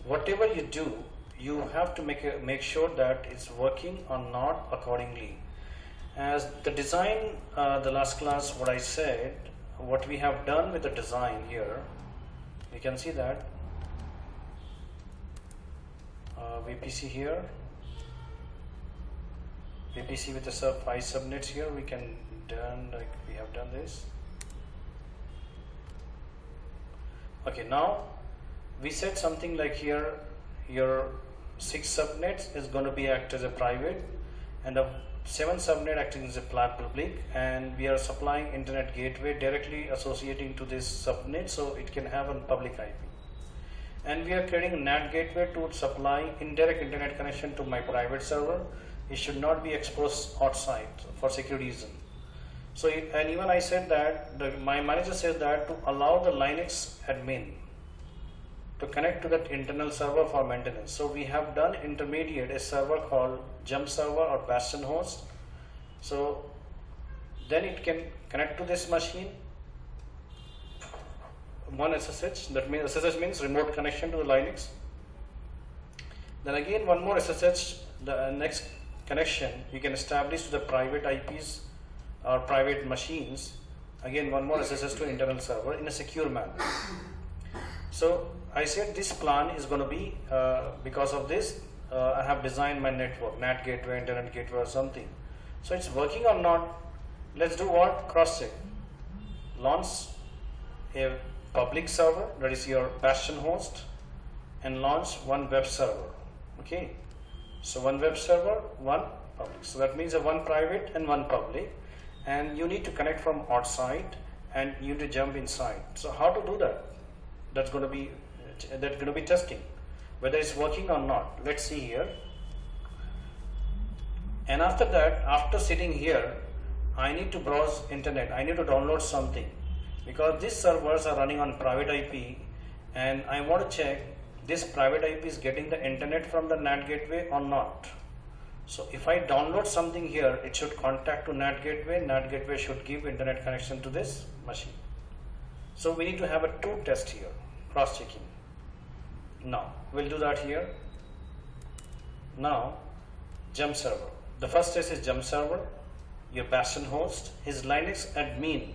whatever you do, you have to make sure that it's working or not accordingly. As the design, the last class, what I said, what we have done with the design here, you can see that VPC here, VPC with the 5 subnets here, we can done like we have done this. Okay, now we said something like here, your 6 subnets is going to be act as a private, and the 7 subnet acting as a public, and we are supplying internet gateway directly associating to this subnet, so it can have a public IP. And we are creating a NAT gateway to supply indirect internet connection to my private server. It should not be exposed outside for security reason. So, and even I said that my manager said that to allow the Linux admin to connect to that internal server for maintenance. So we have done intermediate a server called JumpServer or Bastion host. So then it can connect to this machine. One SSH, that means SSH means remote connection to the Linux. Then again one more SSH, the next connection you can establish to the private IPs or private machines. Again one more SSH to internal server in a secure manner. So I said this plan is going to be, because of this, I have designed my network, NAT gateway, internet gateway or something. So it's working or not. Let's do what? Cross check. Launch a public server, that is your Bastion host, and launch one web server. Okay. So one web server, one public. So that means a one private and one public. And you need to connect from outside and you need to jump inside. So how to do that? That's going to be testing whether it's working or not. Let's see here. And after that, after sitting here, I need to browse internet. I need to download something because these servers are running on private IP, and I want to check this private IP is getting the internet from the NAT gateway or not. So if I download something here, it should contact to NAT gateway. NAT gateway should give internet connection to this machine. So we need to have a 2 test here. Cross-checking. Now we'll do that here. Now JumpServer. The first test is JumpServer, your Bastion host. His Linux admin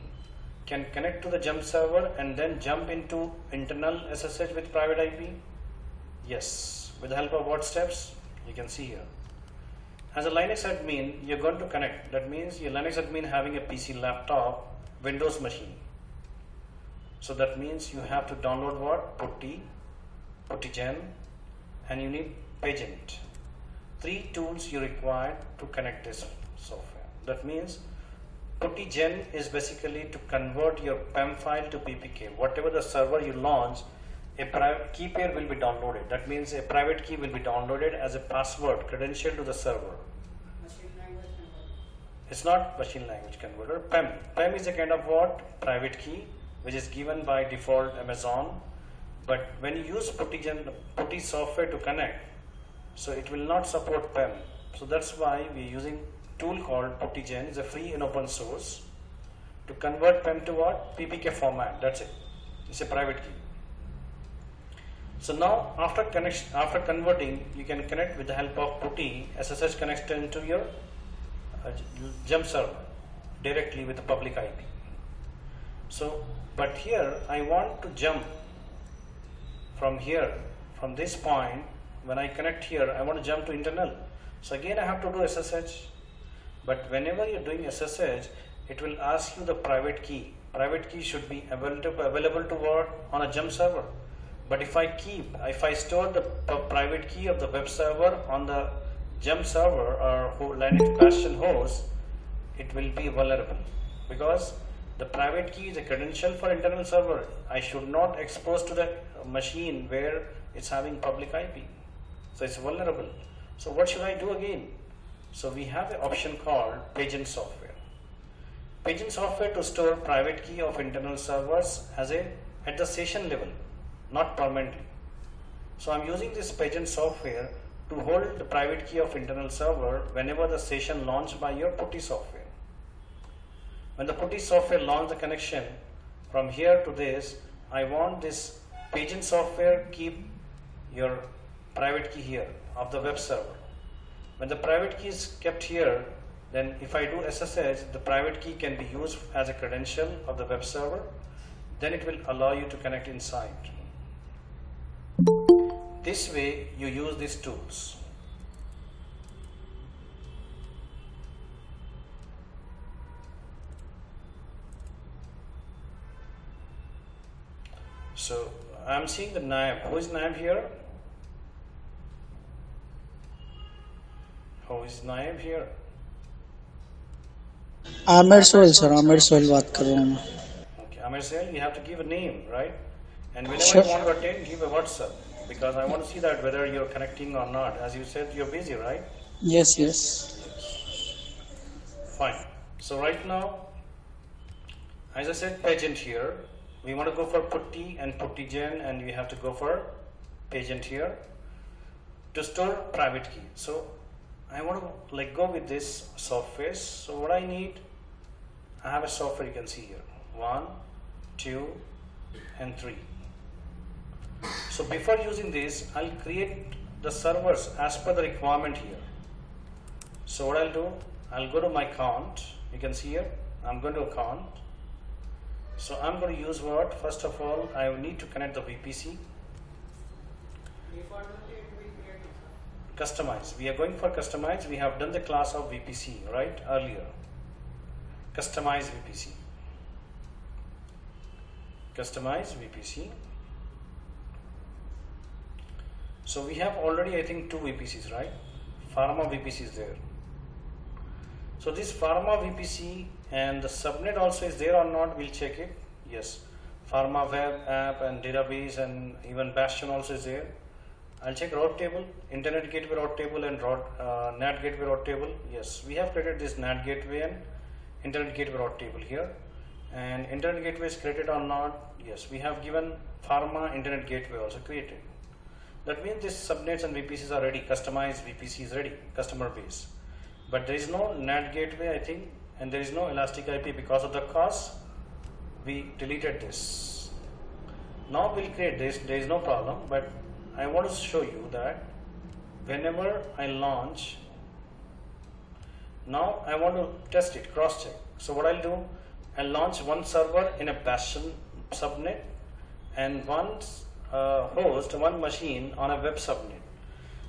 can connect to the JumpServer and then jump into internal SSH with private IP. Yes. With the help of what steps? You can see here. As a Linux admin, you're going to connect. That means your Linux admin having a PC laptop, Windows machine. So that means you have to download what? PuttyGen, and you need Pagent. 3 tools you require to connect this software. That means PuttyGen is basically to convert your PEM file to PPK. Whatever the server you launch, a private key pair will be downloaded. That means a private key will be downloaded as a password credential to the server. Machine language converter. It's not machine language converter. PEM. PEM is a kind of what? Private key, which is given by default Amazon. But when you use Putty software to connect, so it will not support PEM. So that's why we are using a tool called PuttyGen. It's a free and open source to convert PEM to what? PPK format. That's it. It's a private key. So now after converting, you can connect with the help of Putty SSH connection to your JumpServer directly with the public IP. So, but here I want to jump from here, from this point. When I connect here, I want to jump to internal. So again I have to do SSH. But whenever you're doing SSH, it will ask you the private key. Private key should be available to what? On a JumpServer. But if I store the private key of the web server on the JumpServer or Linux Bastion host, it will be vulnerable because the private key is a credential for internal server. I should not expose to the machine where it's having public IP. So it's vulnerable. So what should I do again? So we have an option called Pagent software. Pagent software to store private key of internal servers at the session level, not permanently. So I'm using this Pagent software to hold the private key of internal server whenever the session launched by your Putty software. When the Putty software launch the connection from here to this, I want this Pagent software keep your private key here of the web server. When the private key is kept here, then if I do SSH, the private key can be used as a credential of the web server. Then it will allow you to connect inside. This way you use these tools. So I'm seeing the Naib. Who is Naib here? Who is Naib here? Aamir Sohail sir, Aamir Sohail बात कर रहा हूँ मैं. Okay, Amir Sahel, you have to give a name, right? And whenever Sure. you want to attend, give a WhatsApp, because I want to see that whether you're connecting or not. As you said, you're busy, right? Yes, yes. Fine. So right now, as I said, pageant here. We want to go for putty and putty gen, and we have to go for pageant here to store private key. So I want to like go with this software. So what I need, I have a software you can see here. 1, 2, and 3. So before using this, I'll create the servers as per the requirement here. So what I'll do, I'll go to my account. You can see here, I'm going to account. So I'm going to use what? First of all, I need to connect the VPC. Defaultly it will create it. Customize. We are going for customize. We have done the class of VPC, right? Earlier. Customize VPC. Customize VPC. So we have already, I think, 2 VPCs, right? Pharma VPC is there. So this Pharma VPC and the subnet also is there or not, we'll check it. Yes. Pharma web app and database and even Bastion also is there. I'll check route table, internet gateway route table and NAT gateway route table. Yes, we have created this NAT gateway and internet gateway route table here. And internet gateway is created or not? Yes, we have given Pharma internet gateway also created. That means this subnets and VPCs are ready. Customized VPC is ready, customer base. But there is no NAT gateway, I think, and there is no elastic IP because of the cost. We deleted this. Now we'll create this. There is no problem, but I want to show you that whenever I launch, now I want to test it, cross-check. So what I'll do, I'll launch one server in a Bastion subnet and one host, one machine on a web subnet.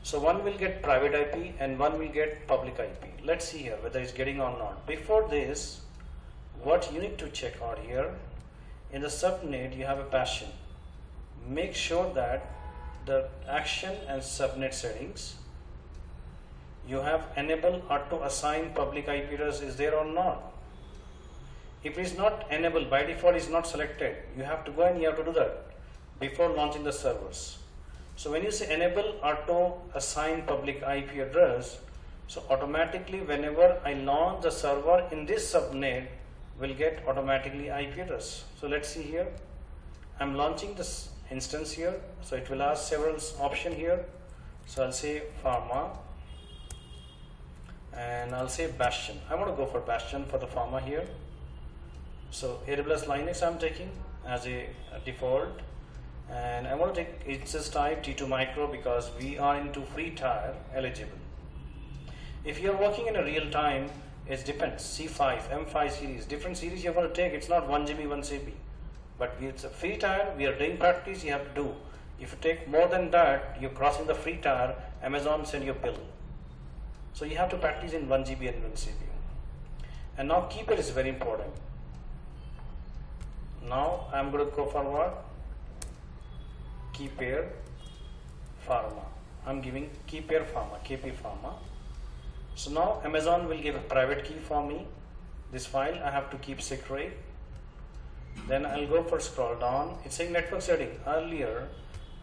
So one will get private IP and one will get public IP. Let's see here whether it's getting or not. Before this, what you need to check out here, in the subnet you have a Bastion. Make sure that the action and subnet settings, you have enable auto assign public IP address is there or not. If it is not enabled, by default is not selected, you have to go and you have to do that before launching the servers. So when you say enable auto assign public IP address, so automatically whenever I launch the server in this subnet will get automatically IP address. So let's see here, I'm launching this instance here, so it will ask several options here. So I'll say Pharma and I'll say Bastion. I want to go for Bastion for the Pharma here. So AWS Linux I'm taking as a default, and I want to take instance type T2 micro because we are into free tier eligible. If you are working in a real time, it depends. C5, M5 series, different series you're going to take. It's not 1 GB, 1 CB. But it's a free tier, we are doing practice, you have to do. If you take more than that, you're crossing the free tier, Amazon send you a bill. So you have to practice in 1 GB and 1 CB. And now key pair is very important. Now I'm going to go forward. Key pair Pharma. I'm giving key pair Pharma, KP Pharma. So now Amazon will give a private key for me. This file I have to keep secret. Then I'll go for scroll down. It's saying network setting. Earlier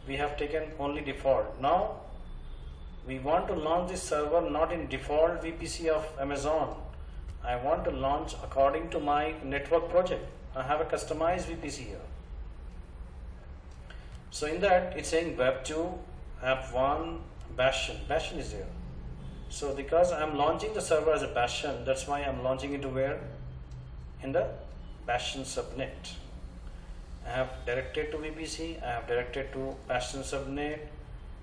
we have taken only default. Now we want to launch this server not in default VPC of Amazon. I want to launch according to my network project. I have a customized VPC here. So in that it's saying Web2, App1, Bastion. Bastion is there. So because I'm launching the server as a Bastion, that's why I'm launching into where? In the Bastion subnet. I have directed to VPC, I have directed to Bastion subnet,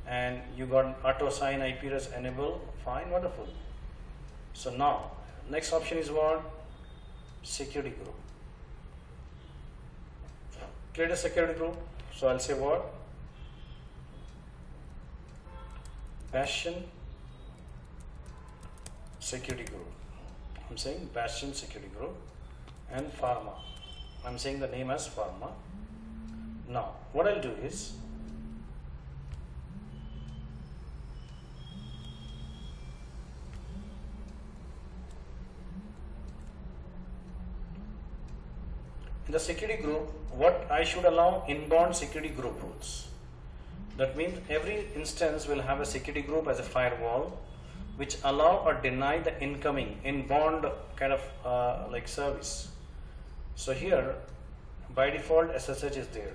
and you got auto sign IP address enable. Fine, wonderful. So now next option is what? Security group. Create a security group. So I'll say what? Bastion security group. I'm saying Bastion security group, and pharma. I'm saying the name as pharma. Now what I'll do is, in the security group, what I should allow? Inbound security group rules. That means every instance will have a security group as a firewall, which allow or deny the incoming inbound kind of like service. So here by default SSH is there.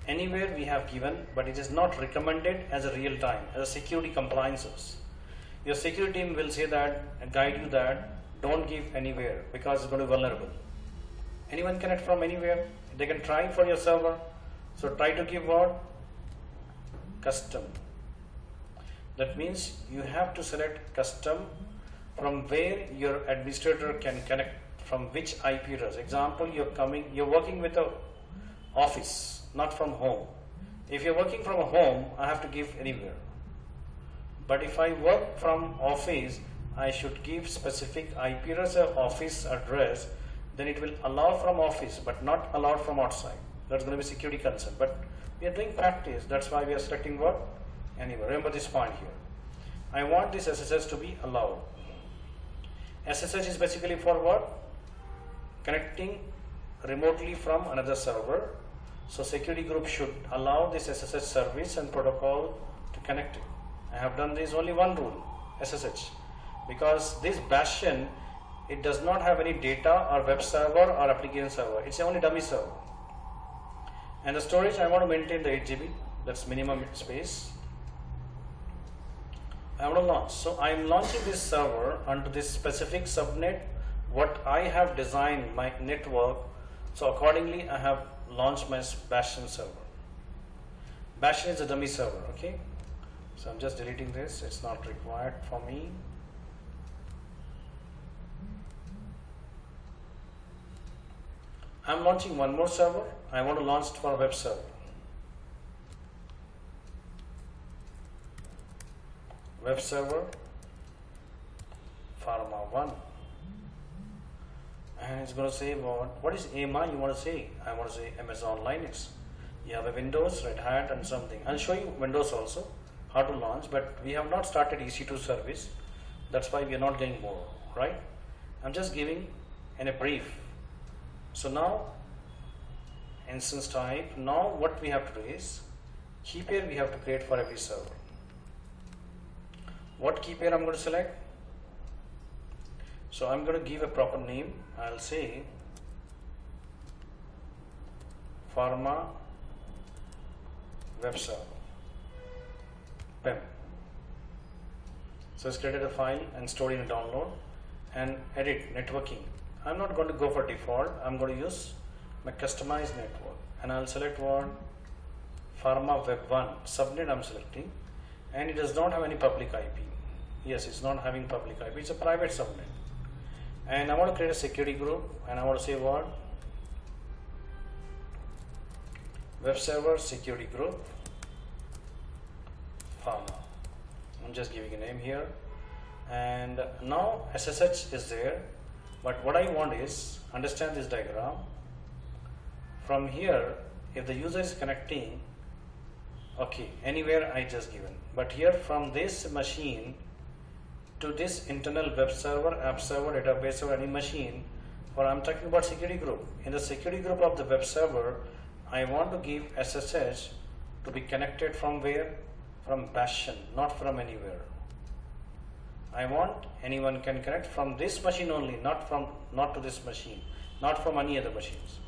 Anywhere we have given, but it is not recommended as a real time, as a security compliances. Your security team will say that and guide you that don't give anywhere because it's going to be vulnerable. Anyone connect from anywhere. They can try for your server. So try to give what? Custom. That means you have to select custom from where your administrator can connect, from which IP address. Example, you're working with a office, not from home. If you're working from a home, I have to give anywhere. But if I work from office, I should give specific IP address or office address. Then it will allow from office, but not allowed from outside. That's going to be security concern. But we are doing practice. That's why we are selecting what? Anywhere. Remember this point here. I want this SSH to be allowed. SSH is basically for what? Connecting remotely from another server. So security group should allow this SSH service and protocol to connect it. I have done this only one rule, SSH, because this Bastion, it does not have any data or web server or application server. It's only dummy server. And the storage, I want to maintain the 8 GB. That's minimum space. I want to launch. So I am launching this server onto this specific subnet what I have designed my network. So accordingly I have launched my Bastion server. Bastion is a dummy server, okay? So I'm just deleting this. It's not required for me. I'm launching one more server. I want to launch it for a web server. Web server, pharma 1. And it's going to say what is AMI you want to say? I want to say Amazon Linux. You have a Windows, Red Hat and something. I'll show you Windows also, how to launch, but we have not started EC2 service. That's why we are not getting more, right? I'm just giving in a brief. So now, instance type, now what we have to do is, key pair we have to create for every server. What key pair I'm going to select? So I'm going to give a proper name. I'll say pharma web server, PEM. So it's created a file and stored in a download, and edit networking. I'm not going to go for default. I'm going to use my customized network, and I'll select what? Pharma web 1 subnet I'm selecting, and it does not have any public IP. Yes, it's not having public IP. It's a private subnet. And I want to create a security group, and I want to say what? Web server security group pharma. I'm just giving a name here, and now SSH is there. But what I want is, understand this diagram. From here, if the user is connecting, okay, anywhere I just given. But here from this machine to this internal web server, app server, database server, any machine, or I'm talking about security group. In the security group of the web server, I want to give SSH to be connected from where? From Bastion, not from anywhere. I want anyone can connect from this machine only, not to this machine, not from any other machines.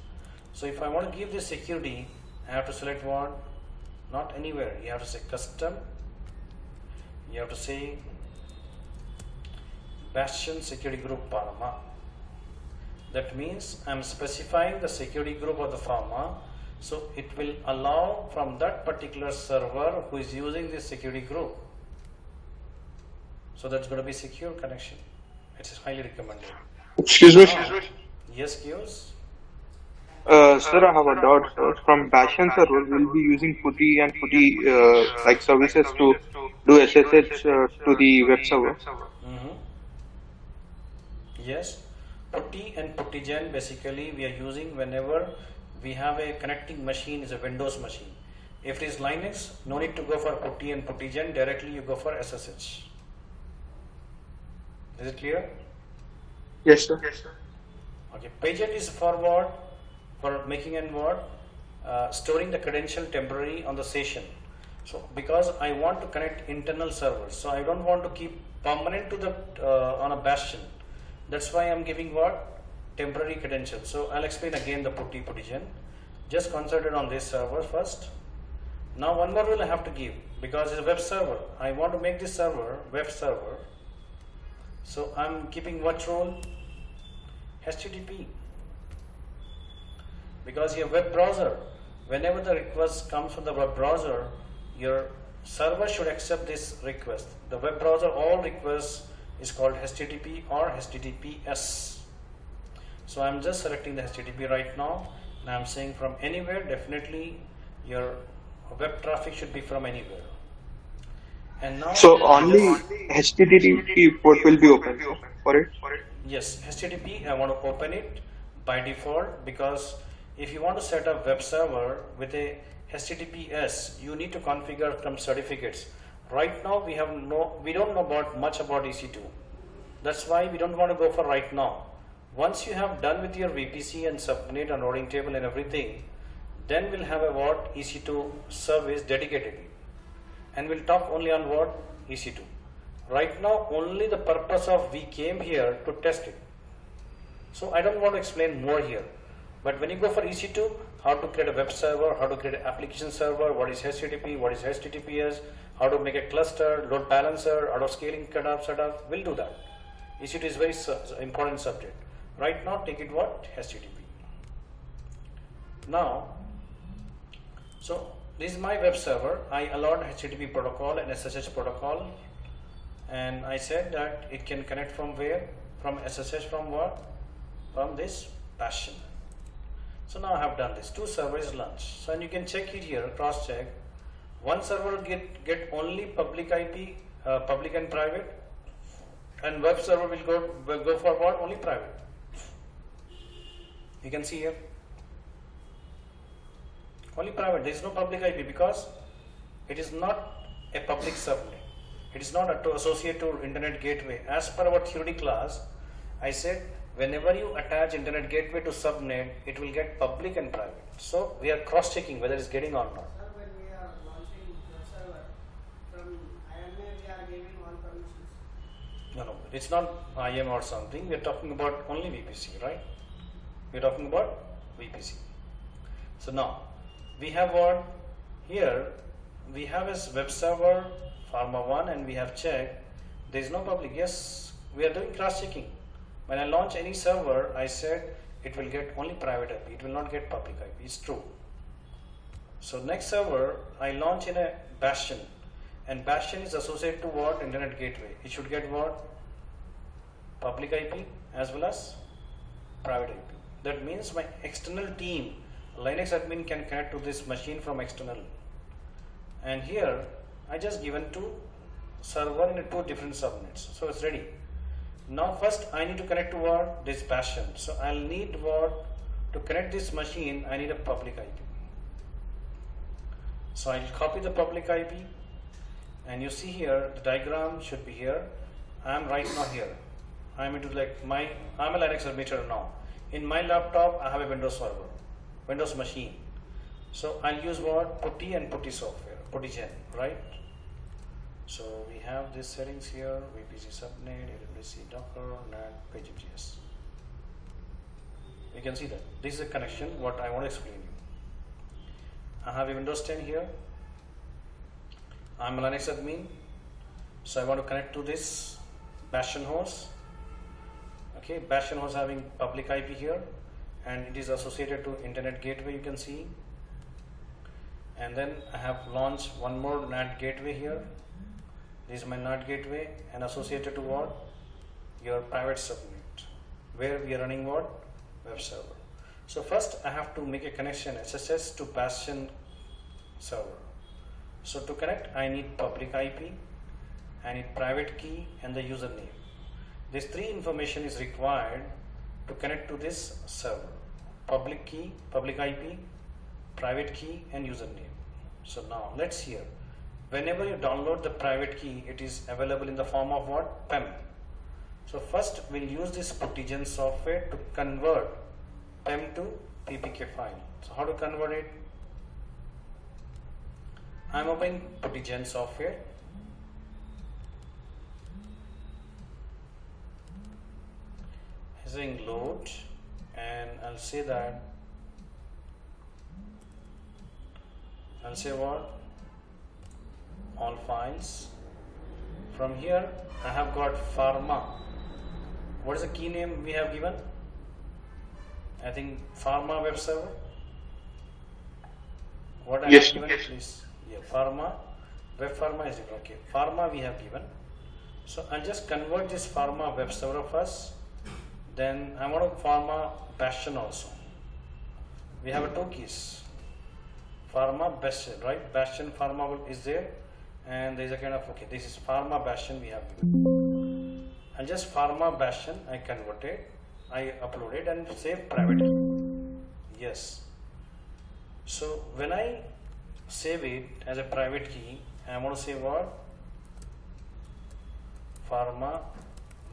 So if I want to give this security, I have to select what? Not anywhere. You have to say custom. You have to say Bastion security group pharma. That means I'm specifying the security group of the pharma. So it will allow from that particular server who is using this security group. So that's going to be secure connection. It's highly recommended. Excuse me. Yes, Kios? Sir, I have a doubt, sir. From Bastion server, we'll be using PuTTY and PuTTY like services to do SSH to the web server. Yes, PuTTY and PuTTyGen basically we are using whenever we have a connecting machine is a Windows machine. If it is Linux, no need to go for PuTTY and PuTTyGen, directly you go for SSH. Is it clear? Yes, sir. Okay, PageIt is for what? For making and what? Storing the credential temporary on the session. So because I want to connect internal servers, so I don't want to keep permanent to the on a bastion. That's why I'm giving what? Temporary credentials. So I'll explain again the PuTTY PuTTyGen. Just concentrate on this server first. Now one more rule I have to give because it's a web server. I want to make this server web server. So I'm keeping what rule? HTTP. Because your web browser, whenever the request comes from the web browser, your server should accept this request. The web browser, all requests is called HTTP or HTTPS. So I'm just selecting the HTTP right now, and I'm saying from anywhere. Definitely your web traffic should be from anywhere. And now, so only HTTP port will be open for it? Yes, HTTP I want to open it by default, because if you want to set up web server with a HTTPS, you need to configure some certificates. Right now we don't know much about EC2. That's why we don't want to go for right now. Once you have done with your VPC and subnet and routing table and everything, then we'll have a what? EC2 service dedicated. And we'll talk only on what? EC2. Right now only the purpose of we came here to test it. So I don't want to explain more here. But when you go for EC2, how to create a web server, how to create an application server, what is HTTP, what is HTTPS, how to make a cluster, load balancer, auto scaling setup, we'll do that. EC2 is very important subject. Right now take it what? HTTP. Now, so this is my web server. I allowed HTTP protocol and SSH protocol, and I said that it can connect from where? From SSH from what? From this Bastion. So now I have done this. Two servers launched. So and you can check it here, cross check. One server get only public IP, public and private, and web server will go for what? Only private. You can see here. Only private. There is no public IP because it is not a public subnet. It is not associated to internet gateway. As per our theory class, I said whenever you attach internet gateway to subnet, it will get public and private. So we are cross-checking whether it's getting or not. Sir, when we are launching the server, from IMA we are giving all permissions. No, it's not IM or something. We are talking about only VPC, right? We are talking about VPC. So now we have what here? We have a web server Pharma 1 and we have checked. There is no public. Yes, we are doing cross-checking. When I launch any server, I said it will get only private IP. It will not get public IP. It's true. So next server I launch in a Bastion, and Bastion is associated to what? Internet gateway. It should get what? Public IP as well as private IP. That means my external team, Linux admin, can connect to this machine from external. And here I just given two server in two different subnets. So it's ready. Now first I need to connect to what? This Bastion. So I'll need what? To connect this machine, I need a public IP. So I'll copy the public IP, and you see here the diagram should be here. I am right now here. I'm a Linux admitter now. In my laptop I have a Windows server, Windows machine. So I'll use what? PuTTY and PuTTY software, PuTTyGen, right? So we have these settings here: VPC subnet, AWS Docker, NAT, PageIt.js. You can see that this is a connection. What I want to explain you. I have a Windows 10 here. I'm a Linux admin, so I want to connect to this Bastion host. Okay, Bastion host having public IP here, and it is associated to internet gateway. You can see, and then I have launched one more NAT gateway here. This is my NAT gateway and associated to what? Your private subnet, where we are running what? Web server. So first I have to make a connection SSH to Bastion server. So to connect, I need public IP, I need private key and the username. These three information is required to connect to this server: public key, public IP, private key and username. So now let's hear. Whenever you download the private key, it is available in the form of what? PEM. So first we'll use this Puttigen software to convert PEM to PPK file. So how to convert it? I'm opening Puttigen software. It's saying load, and I'll say that. I'll say what? All files. From here I have got pharma. What is the key name we have given? I think pharma web server. What I Yes. have given, please. Yeah, pharma. Web pharma is different. Okay, pharma we have given. So I'll just convert this pharma web server first. Then I want to pharma bastion also. We have two keys. Pharma bastion, right? Bastion pharma is there, and there is a kind of, okay, this is pharma bastion we have given. And just pharma bastion I converted, I uploaded and save private key. Yes. So when I save it as a private key, I want to say what? Pharma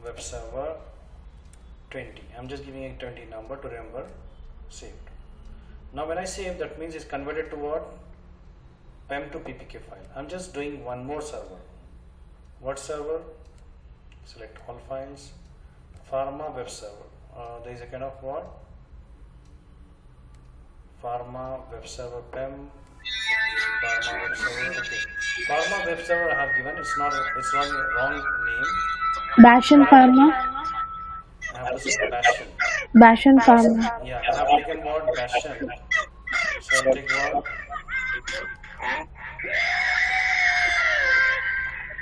web server 20. I'm just giving a 20 number to remember. Saved. Now when I save, that means it's converted to what? PEM to PPK file. I'm just doing one more server. What server? Select all files. Pharma web server. There is a kind of what? Pharma web server PEM. Pharma web server. Okay. Pharma web server I have given. It's not a wrong name. Bashan Pharma. I have to say Bastion. Bashan Pharma. Yeah, I have taken word Bastion. So I'll take word.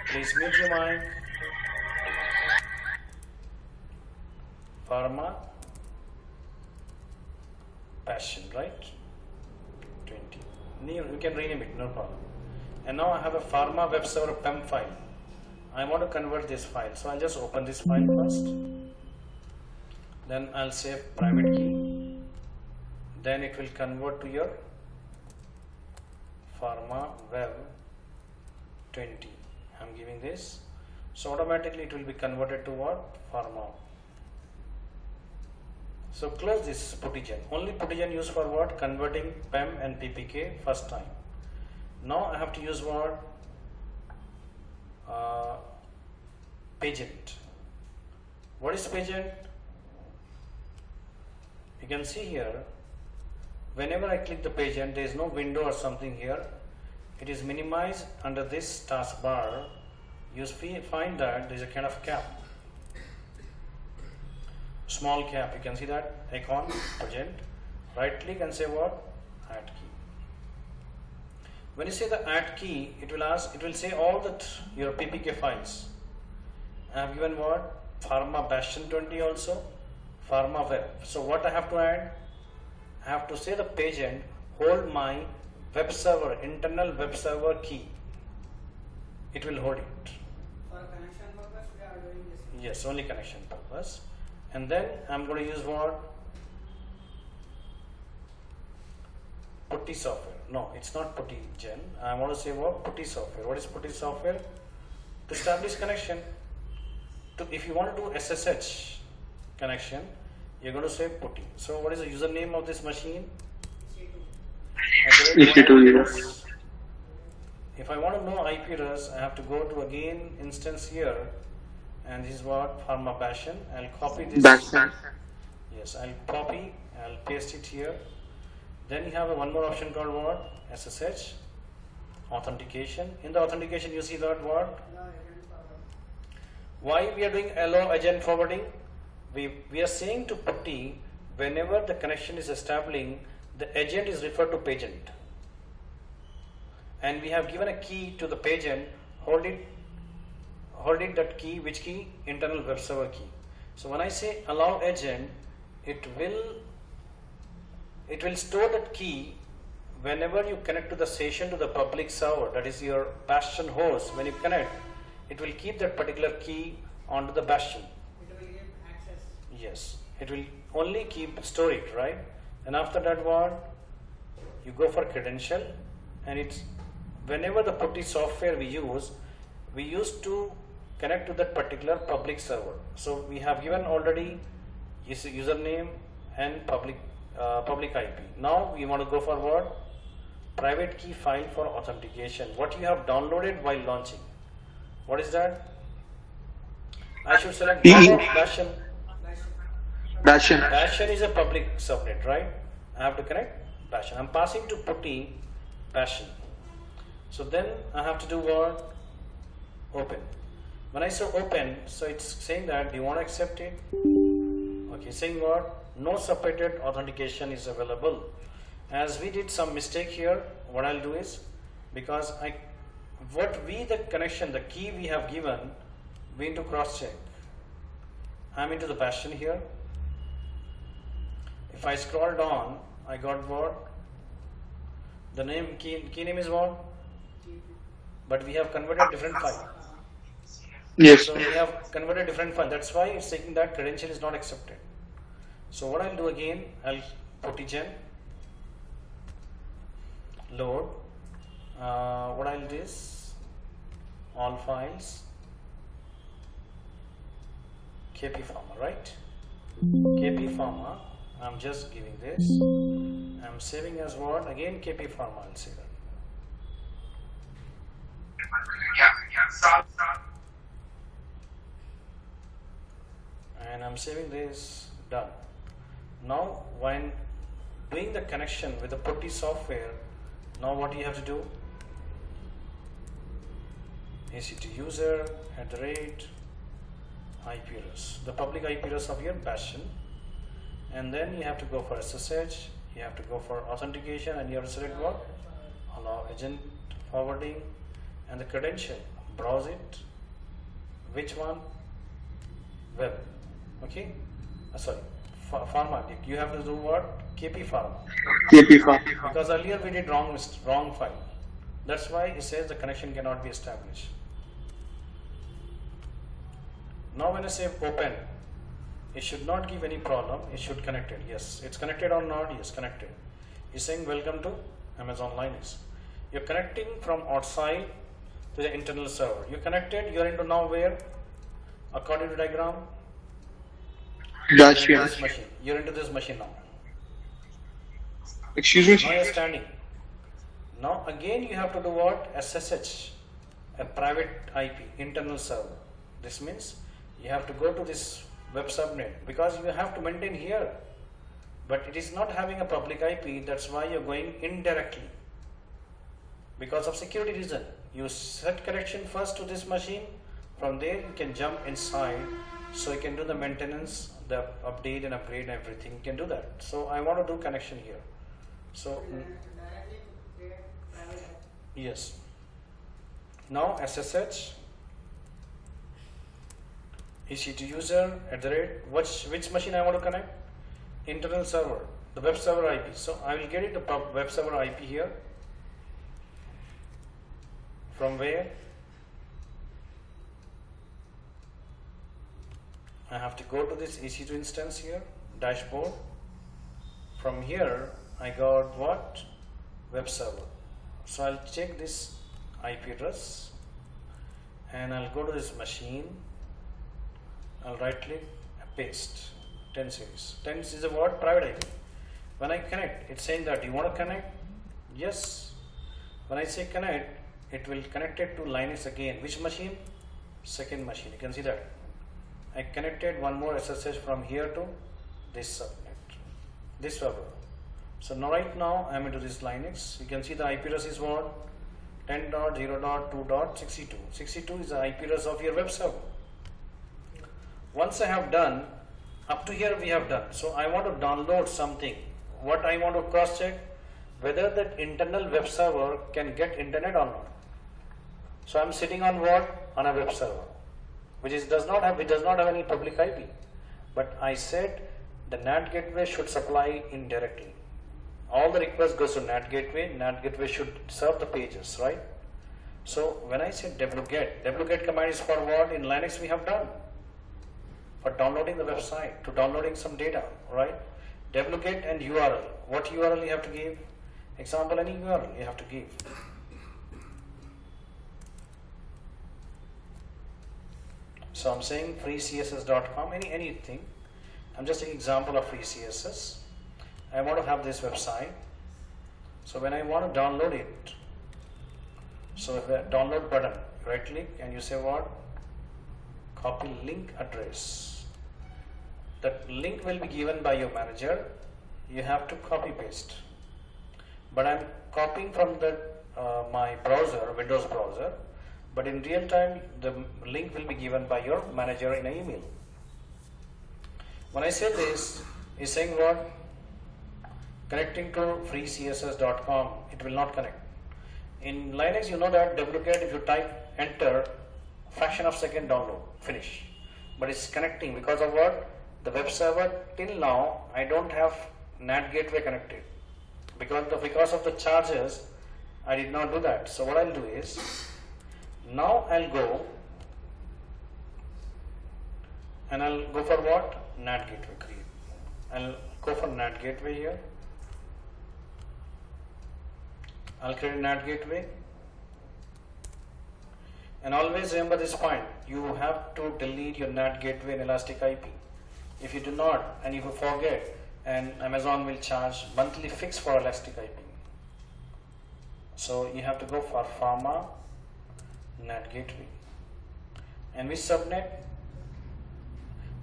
Please mute your mic. Pharma Bastion, right? 20. You can rename it, no problem. And now I have a pharma web server PEM file. I want to convert this file, so I'll just open this file first. Then I'll save private key. Then it will convert to your pharma web 20. I'm giving this. So automatically it will be converted to what? Pharma. So close this Puttigen. Only Puttigen used for what? Converting PEM and PPK first time. Now I have to use what? Pagent. What is Pagent? You can see here, whenever I click the Pagent, there is no window or something here. It is minimized under this taskbar. You find that there is a kind of cap. Small cap, you can see that icon, Pagent. Right click and say what? Add key. When you say the add key, it will say all your PPK files. I have given what? Pharma Bastion 20 also, Pharma Web. So what I have to add? I have to say the Pagent hold my web server, internal web server key. It will hold it. For connection purpose, we are doing this. Yes, only connection purpose. And then I'm going to use what? Putty software. No, it's not Puttigen. I want to say what? Putty software. What is Putty software? To establish connection. If you want to do SSH connection, you're going to say Putty. So what is the username of this machine? EC2, yes. If I want to know IP address, I have to go to again instance here, and this is what? Pharma Bastion. I'll copy this. Bastion. Yes, I'll copy, I'll paste it here. Then you have one more option called what? SSH authentication. In the authentication, you see that what? Why we are doing allow agent forwarding? We are saying to Putty, whenever the connection is establishing, the agent is referred to Pagent. and we have given a key to the page end. Hold it that key. Which key? Internal web server key. So when I say allow agent, it will store that key whenever you connect to the session to the public server, that is your Bastion host. When you connect, it will keep that particular key onto the Bastion. It will give access. Yes, it will only store it, right? And after that, what? You go for credential, and it's whenever the putty software we used to connect to that particular public server. So we have given already username and public IP. Now we want to go for what? Private key file for authentication. What you have downloaded while launching. What is that? I should select Bastion. Bastion. Bastion is a public subnet, right? I have to connect Bastion. I'm passing to putty Bastion. So then I have to do what? Open. When I say open, so it's saying that, do you want to accept it? Okay, saying what? No separated authentication is available. As we did some mistake here, what I'll do is, because the connection, the key we have given, we need to cross check. I'm into the Bastion here. If I scroll down, I got what? The name, key name is what? But we have converted different file. Yes. So we have converted different file. That's why it's saying that credential is not accepted. So what I'll do again, I'll put gen load. What I'll do is all files KP Pharma, right? KP Pharma. I'm just giving this. I'm saving as what? Again KP Pharma. I'll say that. And I'm saving this. Done. Now when doing the connection with the putty software, now what you have to do? ACT user @ IP address, the public IP address of your Bastion, and then you have to go for SSH, you have to go for authentication, and you have to select what? Allow agent forwarding, and the credential, browse it. Which one? Web. Okay. Sorry. Pharma. You have to do what? KP Pharma. KP Pharma. Because earlier we did wrong file. That's why it says the connection cannot be established. Now when I say open, it should not give any problem. It should connect it. Yes, it's connected or not? Yes, connected. It's saying welcome to Amazon Linux. You're connecting from outside to the internal server. You connected. You're into now where? According to diagram. Bastion. This machine. You're into this machine now. Excuse me. Now you're standing. Now again you have to do what? SSH, a private IP, internal server. This means you have to go to this web subnet because you have to maintain here. But it is not having a public IP, that's why you're going indirectly. Because of security reason. You set connection first to this machine, from there you can jump inside, so you can do the maintenance, the update and upgrade and everything, you can do that. So I want to do connection here. So Directly create private. yes. Now SSH EC2 user @ which machine I want to connect? Internal server, the web server IP. So I will get it the web server IP here. From where? I have to go to this EC2 instance here, dashboard. From here I got what? Web server. So I'll check this IP address and I'll go to this machine. I'll right click, paste 10 series. 10 is a what? Private IP. When I connect, it's saying that you want to connect? Yes. When I say connect, it will connect it to Linux again. Which machine? Second machine. You can see that. I connected one more SSH from here to this subnet, this server. So now right now I am into this Linux. You can see the IP address is what? 10.0.2.62. 62 is the IP address of your web server. Once I have done, up to here we have done. So I want to download something. What I want to cross check? whether that internal web server can get internet or not. So I'm sitting on what? On a web server, which does not have any public IP. But I said the NAT gateway should supply indirectly. All the request goes to NAT gateway should serve the pages, right? So when I said wget command is for what? In Linux we have done. For downloading the website, to downloading some data, right? Wget and URL. What URL you have to give? Example, any URL you have to give. So I'm saying freecss.com, anything. I'm just taking example of free CSS. I want to have this website. So when I want to download it, so the download button, right click and you say what? Copy link address. That link will be given by your manager. You have to copy paste. But I'm copying from the my browser, Windows browser. But in real time, the link will be given by your manager in an email. When I say this, is saying what? Connecting to freecss.com, it will not connect. In Linux, you know that wget, if you type enter, fraction of second download, finish. But it's connecting because of what? The web server till now, I don't have NAT gateway connected. Because of the charges, I did not do that. So what I'll do is, now I'll go and I'll go for what? NAT gateway create. I'll go for NAT gateway here. I'll create a NAT gateway. And always remember this point, you have to delete your NAT gateway in Elastic IP. If you do not, and if you forget, and Amazon will charge monthly fix for Elastic IP. So you have to go for pharma NAT gateway. And which subnet?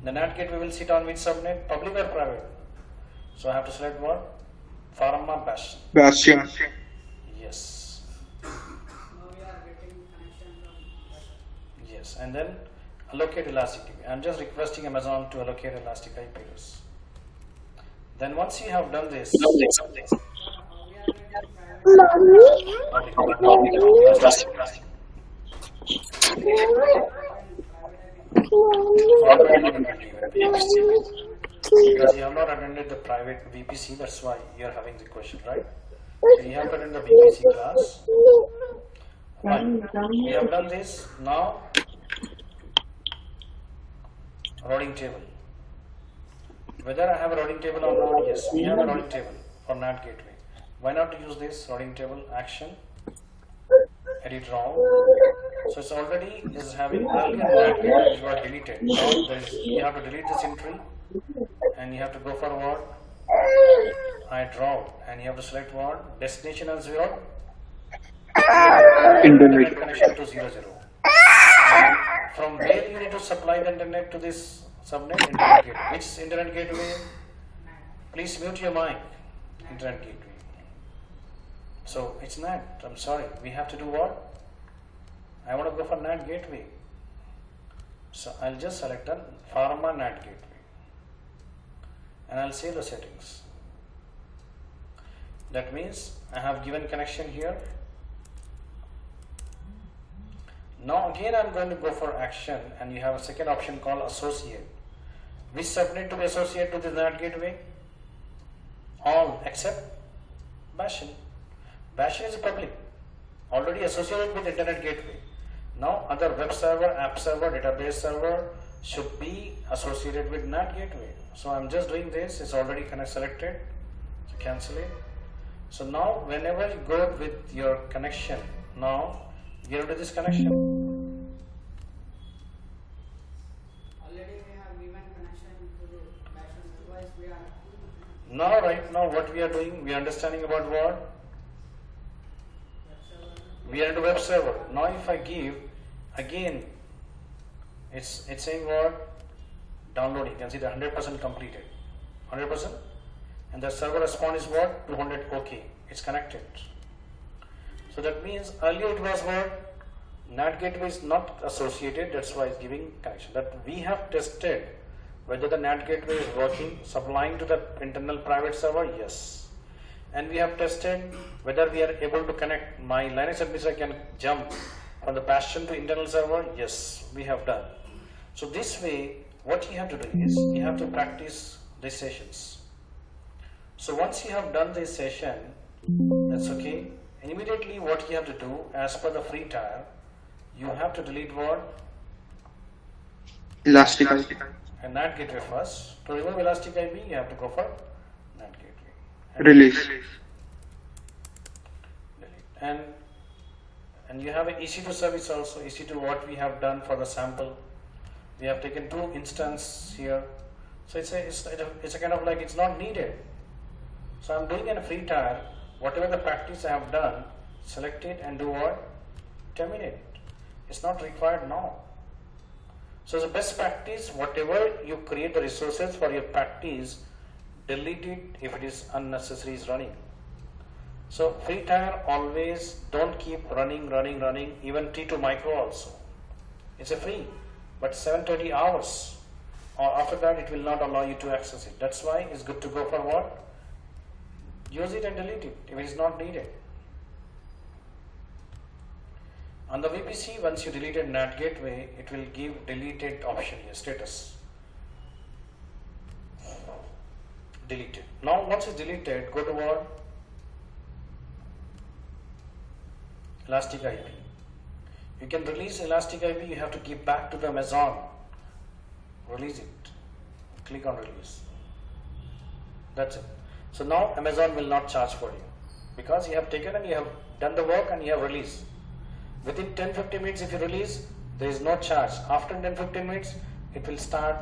The NAT gateway will sit on which subnet? Public or private? So I have to select what? Pharma Bastion. Bastion. Yes. Now we are getting connection from Azure. Yes. And then allocate Elastic IP. I'm just requesting Amazon to allocate Elastic IPs. Then once you have done this, because you have not attended the private VPC, that's why you are having the question, right? So you have to attend the VPC class. Fine. We have done this. Now, routing table. Whether I have a routing table or not, yes, we have a routing table for NAT gateway. Why not to use this routing table action, edit route. So it's already is having earlier NAT gateway which was deleted. Now you have to delete this entry and you have to go for what? Hide route and you have to select what? Destination as what? Internet connection to 00. And from where you need to supply the internet to this subnet? Internet gateway. Which internet gateway? Please mute your mic. Internet gateway. So it's NAT. I'm sorry. We have to do what? I want to go for NAT gateway. So I'll just select a pharma NAT gateway. And I'll save the settings. That means I have given connection here. Now again I'm going to go for action and you have a second option called associate. Which subnet to be associated to the NAT gateway? All except Bastion. Bastion is public, already associated with internet gateway. Now other web server, app server, database server should be associated with NAT gateway. So I'm just doing this, it's already selected, so cancel it. So now whenever you go with your connection, now get into this connection. Already we have given connection to the Bastion, otherwise we are. Now right now what we are doing, we are understanding about what? We are into web server. Now if I give, again, it's saying what? Downloading. You can see the 100% completed. 100%. And the server response is what? 200 OK. It's connected. So that means earlier it was what? NAT gateway is not associated. That's why it's giving connection. That we have tested whether the NAT gateway is working, supplying to the internal private server. Yes. and we have tested whether we are able to connect. My Linux administrator can jump from the Bastion to internal server. Yes, we have done. So this way, what you have to do is you have to practice these sessions. So once you have done this session, that's okay. Immediately, what you have to do, as per the free tier, you have to delete what? Elastic IP. And NAT gateway first. To remove elastic IP, you have to go for NAT gateway. And Release. delete. And you have an EC2 service also. EC2, what we have done for the sample, we have taken 2 instances here. So it's a kind of like it's not needed. So I'm doing in a free tier. Whatever the practice I have done, select it and do what? Terminate. It's not required now. So the best practice, whatever you create the resources for your practice, delete it if it is unnecessary is running. So free tier always don't keep running, even T2 micro also. It's a free, but 720 hours. Or after that it will not allow you to access it. That's why it's good to go for what? Use it and delete it if it is not needed. On the VPC, once you deleted NAT gateway, it will give deleted option here, status. Deleted. Now once it's deleted, go to what? Elastic IP. You can release Elastic IP, you have to give back to the Amazon. Release it. Click on release. That's it. So now Amazon will not charge for you because you have taken and you have done the work and you have released. Within 10-15 minutes if you release, there is no charge. After 10-15 minutes, it will start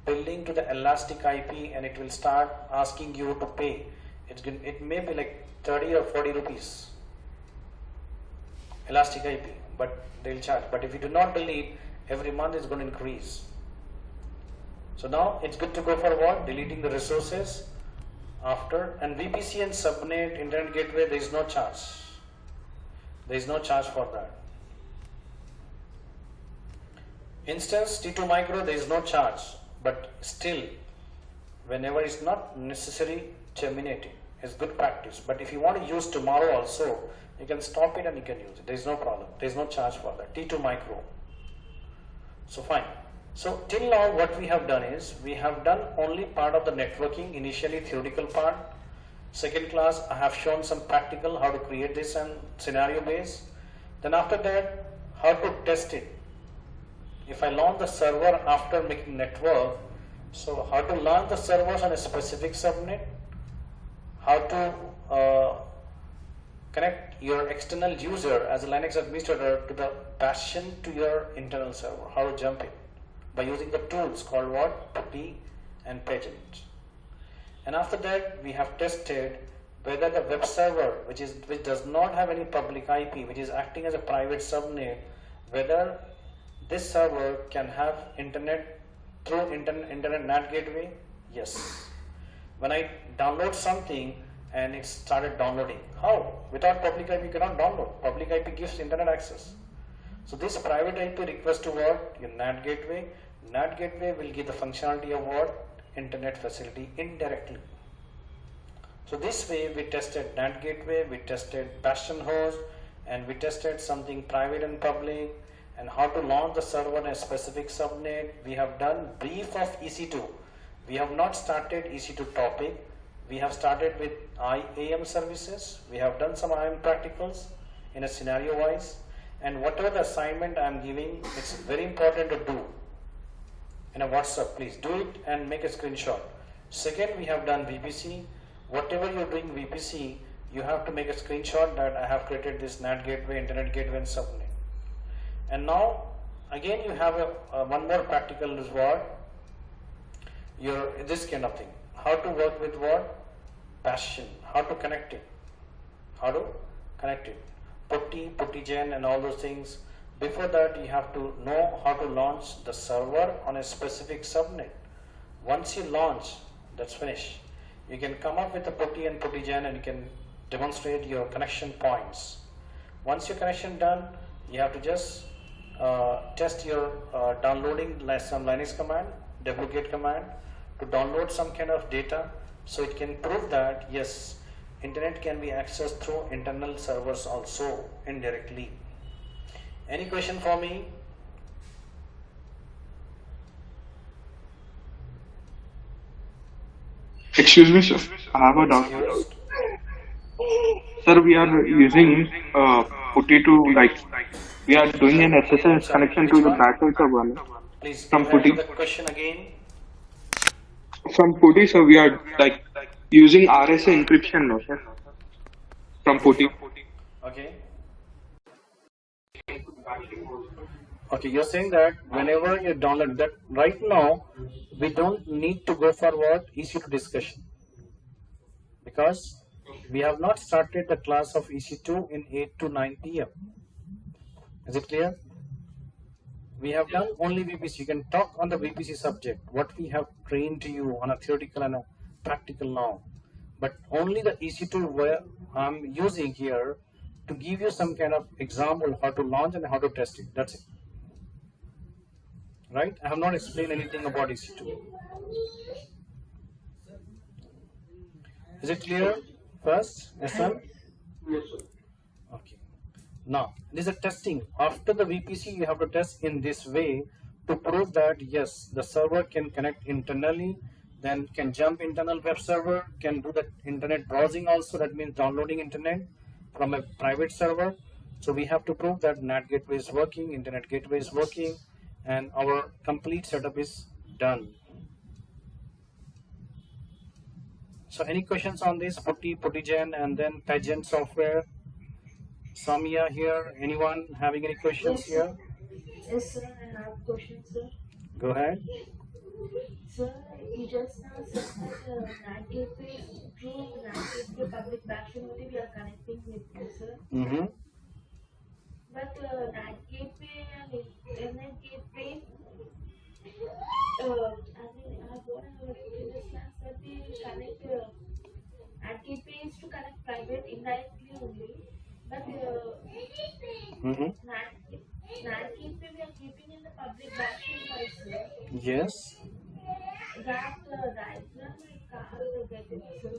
building to the Elastic IP and it will start asking you to pay. It may be like 30 or 40 rupees. Elastic IP, but they will charge. But if you do not delete, every month it's going to increase. So now it's good to go for what? Deleting the resources. After, and VPC and subnet internet gateway, there is no charge. There is no charge for that. Instance T2 micro, there is no charge, but still, whenever it's not necessary, terminate it. It's good practice. But if you want to use tomorrow also, you can stop it and you can use it. There is no problem. There is no charge for that. T2 micro. So fine. So till now what we have done is, we have done only part of the networking, initially theoretical part. Second class I have shown some practical, how to create this and scenario based. Then after that, how to test it. If I launch the server after making network, so how to launch the servers on a specific subnet, how to connect your external user as a Linux administrator to the Bastion to your internal server, how to jump it by using the tools called what? Putty and Pageant. And after that, we have tested whether the web server, which does not have any public IP, which is acting as a private subnet, whether this server can have internet through internet NAT gateway. Yes. When I download something and it started downloading, how? Without public IP you cannot download. Public IP gives internet access. So this private IP request to what? Your NAT gateway. NAT gateway will give the functionality of what? Internet facility indirectly. So this way we tested NAT gateway, we tested Bastion host, and we tested something private and public, and how to launch the server in a specific subnet. We have done brief of EC2. We have not started EC2 topic. We have started with IAM services. We have done some IAM practicals in a scenario wise, and whatever the assignment I am giving, it's very important to do in a WhatsApp. Please do it and make a screenshot. Second, we have done VPC. Whatever you're doing VPC, you have to make a screenshot that I have created this NAT gateway, internet gateway and subnet. And now again you have one more practical is what? This kind of thing. How to work with what? Bastion. How to connect it. How to connect it. Putty-gen and all those things. Before that, you have to know how to launch the server on a specific subnet. Once you launch, that's finished. You can come up with a putty and putty-gen and you can demonstrate your connection points. Once your connection done, you have to just test your downloading some Linux command, wget command, to download some kind of data, so it can prove that yes, Internet can be accessed through internal servers also indirectly. Any question for me? Excuse me, sir. I have a doubt. Excused? Sir, we are using putty to we are doing an SSH connection Which to the one? backend server. No? Please From go ahead to putty. the question again. From putty, so we are using RSA encryption, no, sir. From putty. Okay. Okay, you're saying that whenever you download that, right now we don't need to go forward EC2 discussion because we have not started the class of EC2 in 8 to 9 p.m. Is it clear? We have done only VPC. You can talk on the VPC subject, what we have trained to you on a theoretical and a practical now. But only the EC2 where I'm using here to give you some kind of example how to launch and how to test it. That's it. Right? I have not explained anything about EC2. Is it clear? First, SM? Yes, sir. Okay. Now, this is a testing. After the VPC, you have to test in this way to prove that yes, the server can connect internally, then can jump internal web server, can do the internet browsing also. That means downloading internet from a private server. So we have to prove that NAT gateway is working, internet gateway is working, and our complete setup is done. So any questions on this Puttigen and then Pageant software? Samia here, anyone having any questions here? Yes, sir. I have questions, sir. Go ahead. Sir, you just now said that NAT gateway, through NAT gateway public backend only we are connecting with you, sir. Mm-hmm. But NAT gateway and internet gateway, I mean, I have what I heard in this class that we connect NAT gateway is to connect private indirectly only. But Mm-hmm. NAT gateway we are keeping in the public backend also. Yes. That diagram I can't get it, sir.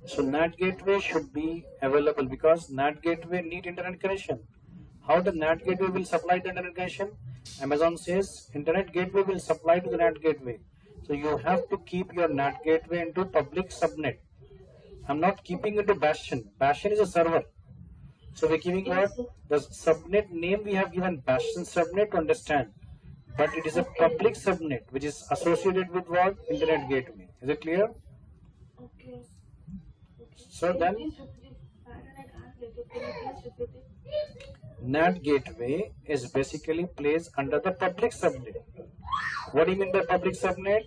So NAT gateway should be available because NAT gateway need internet connection. How the NAT gateway will supply the internet connection? Amazon says internet gateway will supply to the NAT gateway. So you have to keep your NAT gateway into public subnet. I'm not keeping it to Bastion. Bastion is a server. So we're giving what? The subnet name we have given Bastion subnet to understand. But it is a public subnet which is associated with what? Internet gateway. Is it clear? Okay. So then Please repeat it. Pardon, I can't get it. Can you please repeat it? NAT gateway is basically placed under the public subnet. What do you mean by public subnet?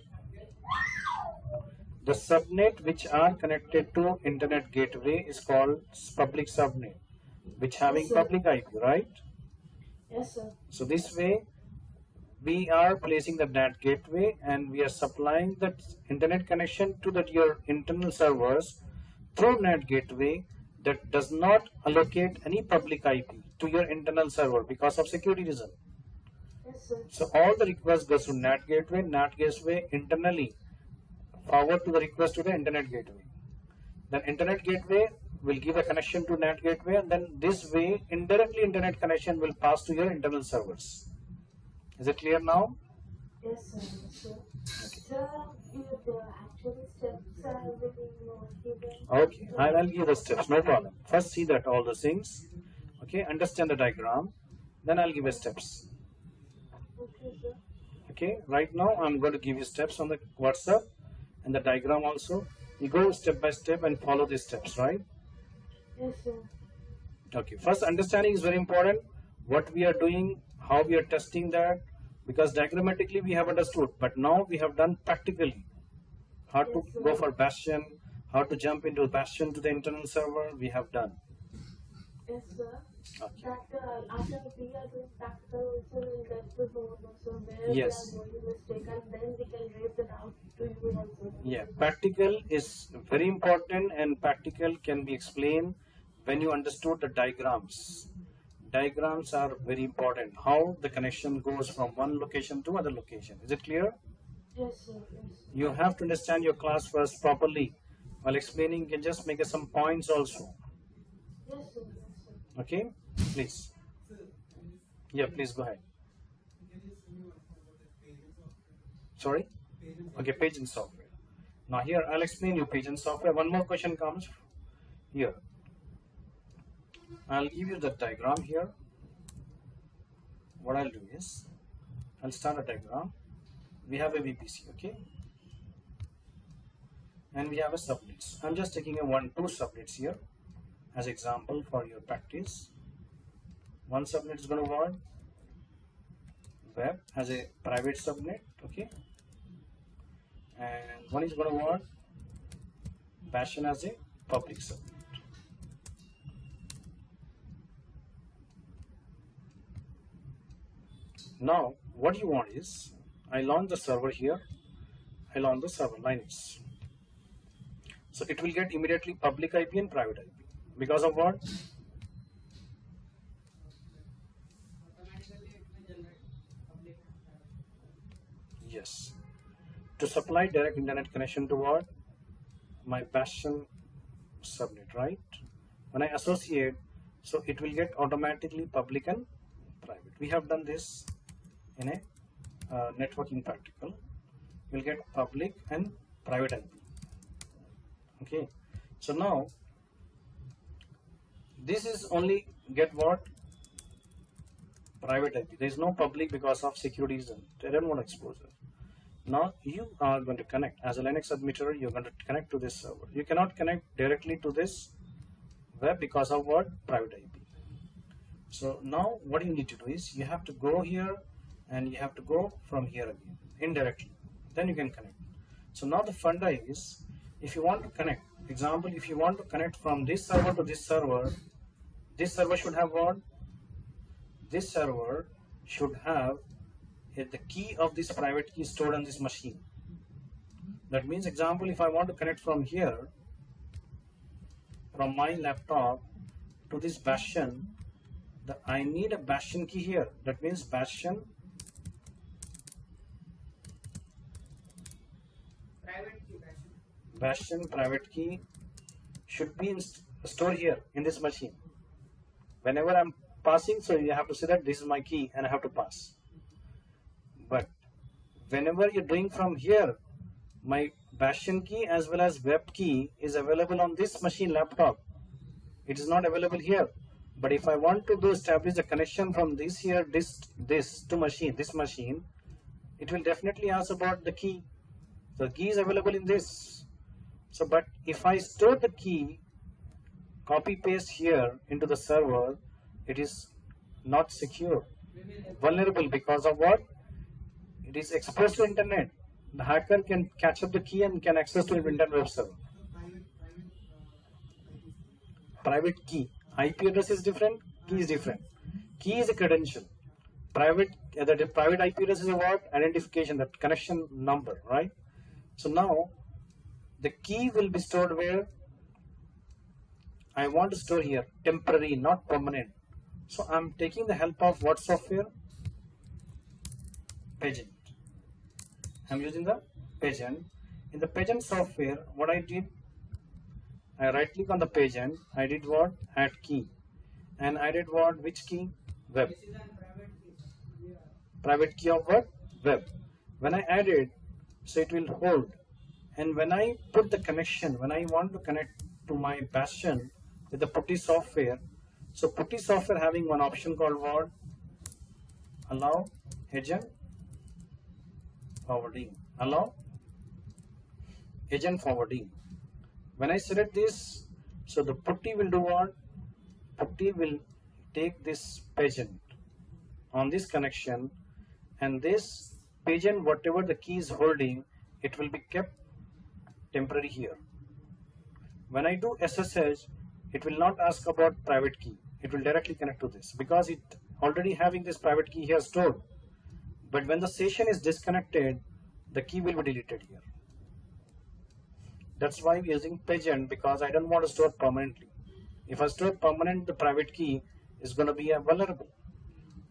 The subnet which are connected to internet gateway is called public subnet, which having public IP, right? Yes, sir. So this way we are placing the NAT gateway and we are supplying the internet connection to your internal servers through NAT gateway that does not allocate any public IP to your internal server because of security reason. Yes, sir. So all the requests goes to NAT gateway internally forward to the request to the internet gateway. Then internet gateway will give a connection to NAT gateway, and then this way indirectly internet connection will pass to your internal servers. Is it clear now? Yes, sir. Yes, sir. Sir, the actual steps are given. Okay, I'll give the steps, no problem. First see that all the things, okay, understand the diagram, then I'll give you steps. Okay, sir. Okay, right now I'm going to give you steps on the WhatsApp and the diagram also. You go step by step and follow these steps, right? Yes, sir. Okay, first understanding is very important. What we are doing, how we are testing that, because diagrammatically we have understood, but now we have done practically. How to go for Bastion, how to jump into Bastion to the internal server, we have done. Yes, sir. Okay. That after we are doing practical also we'll get to know also where Yes. we are going mistake and then we can raise it out to you also. Yeah, practical is very important and practical can be explained when you understood the diagrams. Diagrams are very important. How the connection goes from one location to other location. Is it clear? Yes, sir. Yes. You have to understand your class first properly. While explaining, you can just make some points also. Yes, sir. Yes, sir. Okay, please. Yeah, please go ahead. Sorry? Okay, paging software. Now here I'll explain you paging software. One more question comes here. I'll give you the diagram here. What I'll do is I'll start a diagram. We have a VPC, okay? And we have a subnets. I'm just taking a 2 subnets here as example for your practice. One subnet is going to work web as a private subnet, okay? And one is going to work Bastion as a public subnet. Now what you want is I launch the server here, I launch the server Linux. So it will get immediately public IP and private IP. Because of what? Automatically it will generate public. Yes. To supply direct internet connection to what? My Bastion subnet, right? When I associate, so it will get automatically public and private. We have done this in a networking practical. We'll get public and private IP. Okay. So now this is only get what? Private IP. There is no public because of security reason. They don't want exposure. Now you are going to connect as a Linux emitter. You're going to connect to this server. You cannot connect directly to this web because of what? Private IP. So now what you need to do is you have to go here and you have to go from here again indirectly. Then you can connect. So now the funda is if you want to connect. Example, if you want to connect from this server to this server should have what? This server should have the key of this private key stored on this machine. That means, example, if I want to connect from here, from my laptop to this Bastion, I need a Bastion key here. That means Bastion Private key Bastion. Bastion private key should be stored here in this machine. Whenever I'm passing, so you have to say that this is my key and I have to pass. But whenever you're doing from here, my Bastion key as well as web key is available on this machine laptop. It is not available here. But if I want to establish a connection from this here, this to this machine, it will definitely ask about the key. The key is available in this. So, but if I store the key, copy paste here into the server, it is not secure, vulnerable because of what? It is exposed to internet. The hacker can catch up the key and can access to internet web server. Private key. IP address is different, key is different. Key is a credential. The private IP address is a what? Identification, that connection number, right? So now the key will be stored where? I want to store here, temporary, not permanent. So I'm taking the help of what software? Pagent. I'm using the Pagent. In the Pagent software, what I did, I right click on the Pagent, I did what? Add key. And I did what? Which key? Web. This is a private key. Yeah. Private key of what? Web. When I add it, so it will hold. And when I put the connection, when I want to connect to my Bastion with the putty software, so putty software having one option called what? Allow agent forwarding. Allow agent forwarding. When I select this, so the putty will do what? Putty will take this Pagent on this connection, and this Pagent, whatever the key is holding, it will be kept temporary here. When I do SSH, it will not ask about private key. It will directly connect to this because it already having this private key here stored. But when the session is disconnected, the key will be deleted here. That's why we're using Pagent, because I don't want to store permanently. If I store permanent, the private key is going to be vulnerable.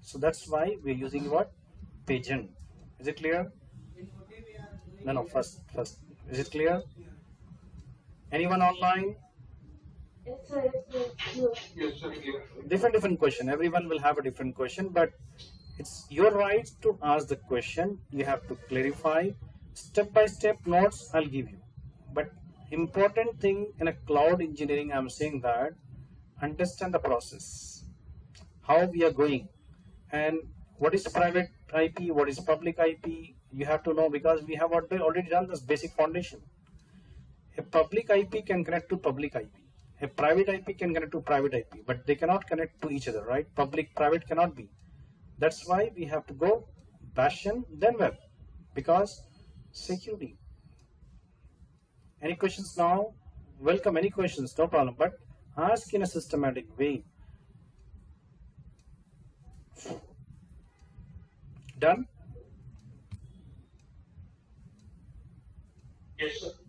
So that's why we're using what? Pagent. Is it clear? In OT we are doing No, first. Is it clear? Anyone online? Yes, sir. Yes, sir. Different question. Everyone will have a different question, but it's your right to ask the question. You have to clarify. Step by step notes I'll give you. But important thing in a cloud engineering, I'm saying that understand the process, how we are going, and what is private IP, what is public IP. You have to know because we have already done this basic foundation. A public IP can connect to public IP. A private IP can connect to private IP, but they cannot connect to each other, right? Public, private cannot be. That's why we have to go Bastion, then web, because security. Any questions now? Welcome, any questions, no problem, but ask in a systematic way. Done? Yes, sir.